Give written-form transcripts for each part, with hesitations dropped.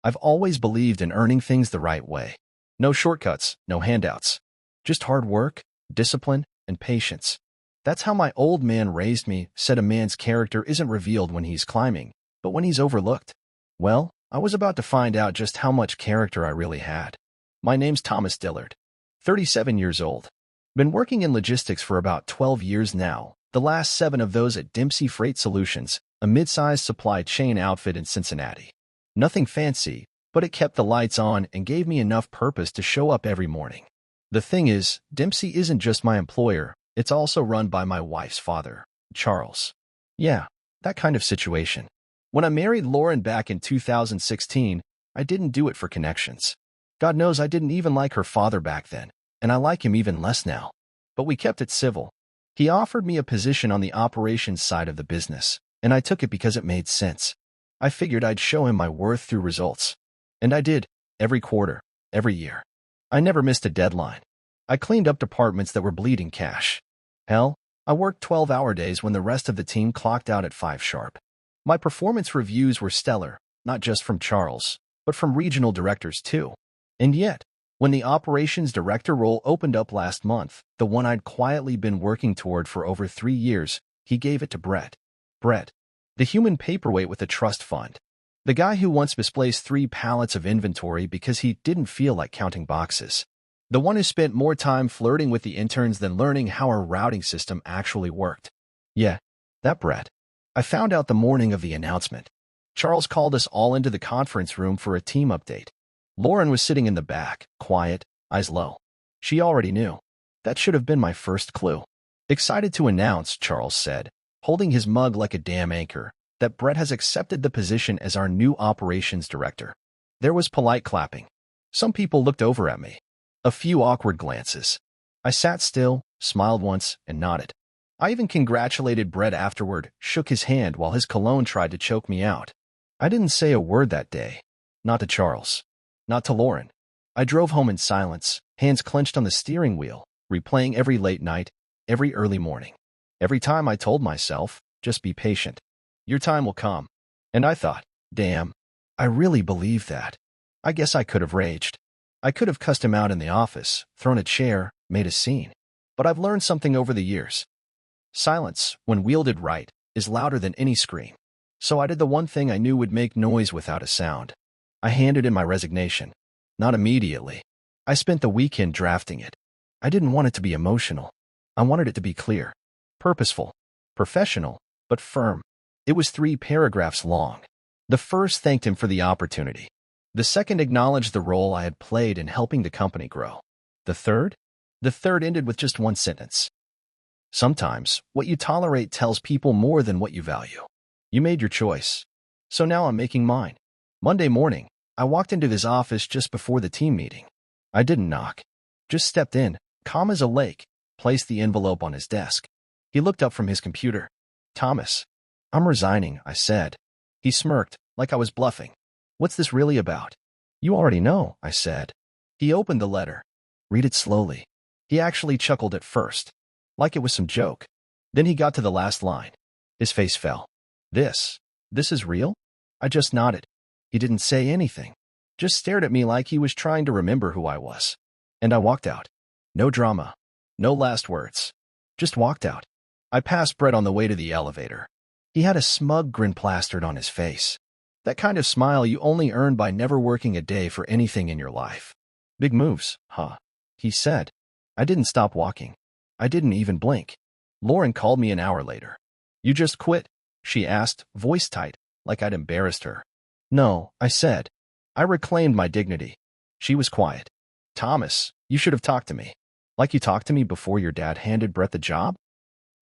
I've always believed in earning things the right way. No shortcuts, no handouts. Just hard work, discipline, and patience. That's how my old man raised me, said a man's character isn't revealed when he's climbing, but when he's overlooked. Well, I was about to find out just how much character I really had. My name's Thomas Dillard, 37 years old. Been working in logistics for about 12 years now, the last 7 of those at Dempsey Freight Solutions, a mid-sized supply chain outfit in Cincinnati. Nothing fancy, but it kept the lights on and gave me enough purpose to show up every morning. The thing is, Dempsey isn't just my employer, it's also run by my wife's father, Charles. Yeah, that kind of situation. When I married Lauren back in 2016, I didn't do it for connections. God knows I didn't even like her father back then, and I like him even less now. But we kept it civil. He offered me a position on the operations side of the business, and I took it because it made sense. I figured I'd show him my worth through results. And I did, every quarter, every year. I never missed a deadline. I cleaned up departments that were bleeding cash. Hell, I worked 12-hour days when the rest of the team clocked out at 5 sharp. My performance reviews were stellar, not just from Charles, but from regional directors too. And yet, when the operations director role opened up last month, the one I'd quietly been working toward for over 3 years, he gave it to Brett. Brett, the human paperweight with a trust fund. The guy who once misplaced 3 pallets of inventory because he didn't feel like counting boxes. The one who spent more time flirting with the interns than learning how our routing system actually worked. Yeah, that Brett. I found out the morning of the announcement. Charles called us all into the conference room for a team update. Lauren was sitting in the back, quiet, eyes low. She already knew. That should have been my first clue. Excited to announce, Charles said, holding his mug like a damn anchor, that Brett has accepted the position as our new operations director. There was polite clapping. Some people looked over at me. A few awkward glances. I sat still, smiled once, and nodded. I even congratulated Brett afterward, shook his hand while his cologne tried to choke me out. I didn't say a word that day. Not to Charles. Not to Lauren. I drove home in silence, hands clenched on the steering wheel, replaying every late night, every early morning. Every time I told myself, just be patient. Your time will come. And I thought, damn, I really believe that. I guess I could have raged. I could have cussed him out in the office, thrown a chair, made a scene. But I've learned something over the years. Silence, when wielded right, is louder than any scream. So I did the one thing I knew would make noise without a sound. I handed in my resignation. Not immediately. I spent the weekend drafting it. I didn't want it to be emotional. I wanted it to be clear, purposeful, professional, but firm. It was 3 paragraphs long. The first thanked him for the opportunity. The second acknowledged the role I had played in helping the company grow. The third? The third ended with just one sentence. Sometimes, what you tolerate tells people more than what you value. You made your choice. So now I'm making mine. Monday morning, I walked into his office just before the team meeting. I didn't knock. Just stepped in, calm as a lake, placed the envelope on his desk. He looked up from his computer. Thomas, I'm resigning, I said. He smirked, like I was bluffing. What's this really about? You already know, I said. He opened the letter. Read it slowly. He actually chuckled at first, like it was some joke. Then he got to the last line. His face fell. This is real? I just nodded. He didn't say anything, just stared at me like he was trying to remember who I was. And I walked out. No drama. No last words. Just walked out. I passed Brett on the way to the elevator. He had a smug grin plastered on his face. That kind of smile you only earn by never working a day for anything in your life. Big moves, huh? He said. I didn't stop walking. I didn't even blink. Lauren called me an hour later. You just quit? She asked, voice tight, like I'd embarrassed her. No, I said. I reclaimed my dignity. She was quiet. Thomas, you should have talked to me. Like you talked to me before your dad handed Brett the job?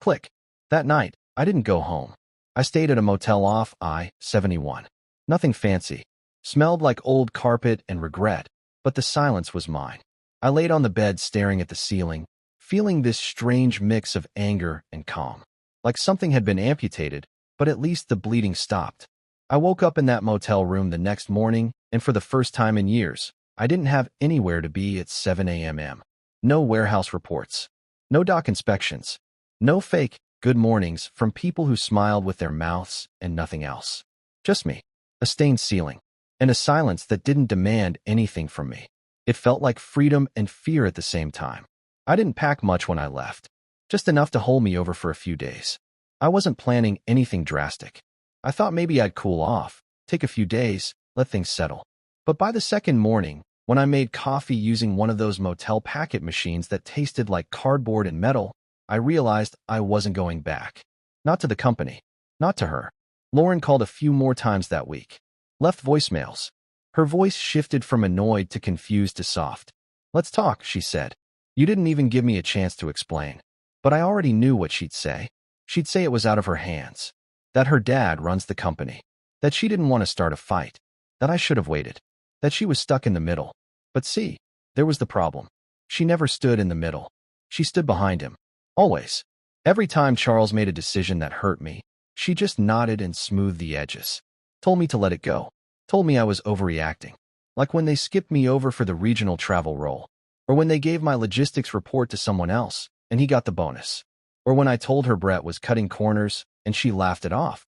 Click. That night, I didn't go home. I stayed at a motel off I-71. Nothing fancy. Smelled like old carpet and regret, but the silence was mine. I laid on the bed staring at the ceiling, feeling this strange mix of anger and calm. Like something had been amputated, but at least the bleeding stopped. I woke up in that motel room the next morning, and for the first time in years, I didn't have anywhere to be at 7 a.m. No warehouse reports. No dock inspections. No fake good mornings from people who smiled with their mouths and nothing else. Just me. A stained ceiling. and a silence that didn't demand anything from me. It felt like freedom and fear at the same time. I didn't pack much when I left, just enough to hold me over for a few days. I wasn't planning anything drastic. I thought maybe I'd cool off, take a few days, let things settle. But by the second morning, when I made coffee using one of those motel packet machines that tasted like cardboard and metal, I realized I wasn't going back. Not to the company. Not to her. Lauren called a few more times that week. Left voicemails. Her voice shifted from annoyed to confused to soft. "Let's talk," she said. You didn't even give me a chance to explain. But I already knew what she'd say. She'd say it was out of her hands. That her dad runs the company. That she didn't want to start a fight. That I should have waited. That she was stuck in the middle. But see, there was the problem. She never stood in the middle. She stood behind him. Always. Every time Charles made a decision that hurt me, she just nodded and smoothed the edges. Told me to let it go. Told me I was overreacting. Like when they skipped me over for the regional travel role. Or when they gave my logistics report to someone else, and he got the bonus. Or when I told her Brett was cutting corners, and she laughed it off.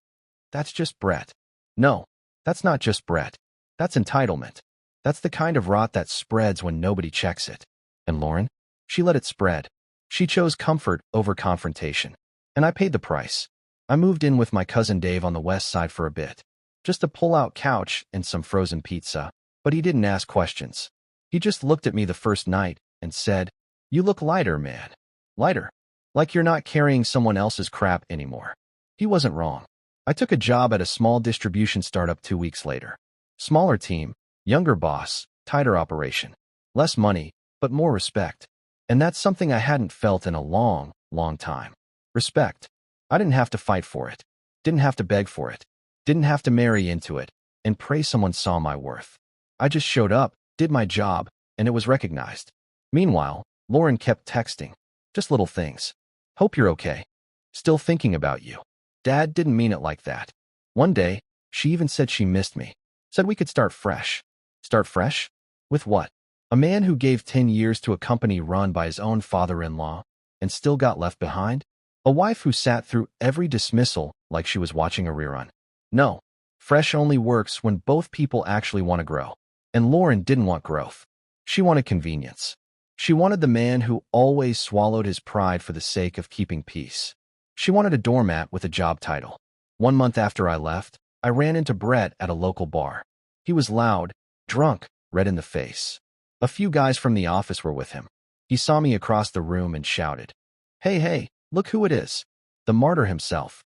That's just Brett. No, that's not just Brett. That's entitlement. That's the kind of rot that spreads when nobody checks it. And Lauren? She let it spread. She chose comfort over confrontation. And I paid the price. I moved in with my cousin Dave on the west side for a bit. Just a pull-out couch and some frozen pizza. But he didn't ask questions. He just looked at me the first night and said, "You look lighter, man. Lighter. Like you're not carrying someone else's crap anymore." He wasn't wrong. I took a job at a small distribution startup 2 weeks later. Smaller team, younger boss, tighter operation. Less money, but more respect. And that's something I hadn't felt in a long, long time. Respect. I didn't have to fight for it. Didn't have to beg for it. Didn't have to marry into it and pray someone saw my worth. I just showed up, did my job, and it was recognized. Meanwhile, Lauren kept texting. Just little things. "Hope you're okay. Still thinking about you. Dad didn't mean it like that." One day, she even said she missed me. Said we could start fresh. Start fresh? With what? A man who gave 10 years to a company run by his own father-in-law and still got left behind? A wife who sat through every dismissal like she was watching a rerun. No. Fresh only works when both people actually want to grow. And Lauren didn't want growth. She wanted convenience. She wanted the man who always swallowed his pride for the sake of keeping peace. She wanted a doormat with a job title. 1 month after I left, I ran into Brett at a local bar. He was loud, drunk, red in the face. A few guys from the office were with him. He saw me across the room and shouted, Hey, look who it is. The martyr himself."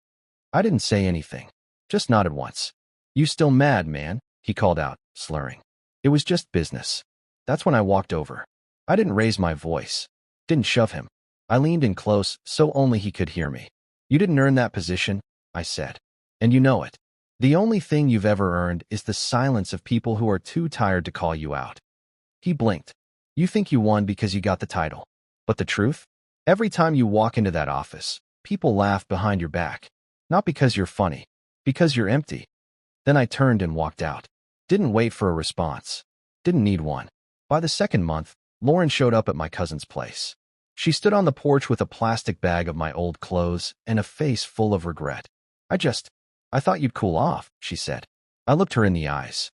I didn't say anything, just nodded once. "You still mad, man?" he called out, slurring. It was just business. That's when I walked over. I didn't raise my voice. Didn't shove him. I leaned in close so only he could hear me. "You didn't earn that position," I said. "And you know it. The only thing you've ever earned is the silence of people who are too tired to call you out." He blinked. "You think you won because you got the title. But the truth? Every time you walk into that office, people laugh behind your back. Not because you're funny, because you're empty." Then I turned and walked out. Didn't wait for a response. Didn't need one. By the second month, Lauren showed up at my cousin's place. She stood on the porch with a plastic bag of my old clothes and a face full of regret. I thought you'd cool off," she said. I looked her in the eyes.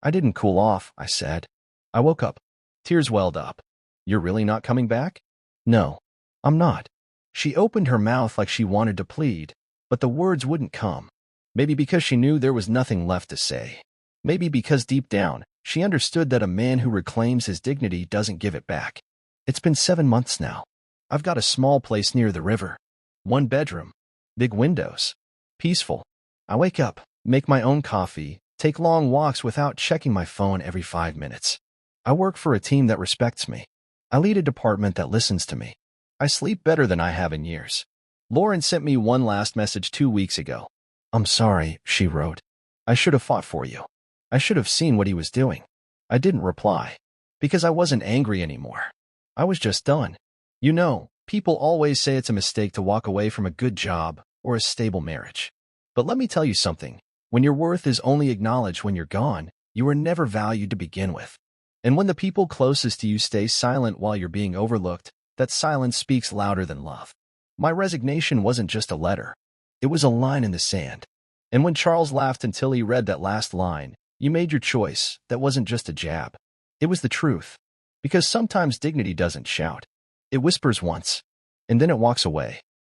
"I didn't cool off," I said. I woke up. Tears welled up. "You're really not coming back?" "No, I'm not." She opened her mouth like she wanted to plead, but the words wouldn't come. Maybe because she knew there was nothing left to say. Maybe because deep down, she understood that a man who reclaims his dignity doesn't give it back. It's been 7 months now. I've got a small place near the river. 1 bedroom. Big windows. Peaceful. I wake up, make my own coffee, take long walks without checking my phone every 5 minutes. I work for a team that respects me. I lead a department that listens to me. I sleep better than I have in years. Lauren sent me one last message 2 weeks ago. "I'm sorry," she wrote. "I should have fought for you. I should have seen what he was doing." I didn't reply. Because I wasn't angry anymore. I was just done. You know, people always say it's a mistake to walk away from a good job or a stable marriage. But let me tell you something. When your worth is only acknowledged when you're gone, you were never valued to begin with. And when the people closest to you stay silent while you're being overlooked, that silence speaks louder than love. My resignation wasn't just a letter. It was a line in the sand. And when Charles laughed until he read that last line, You made your choice. That wasn't just a jab. It was the truth. Because sometimes dignity doesn't shout. It whispers once, and then it walks away.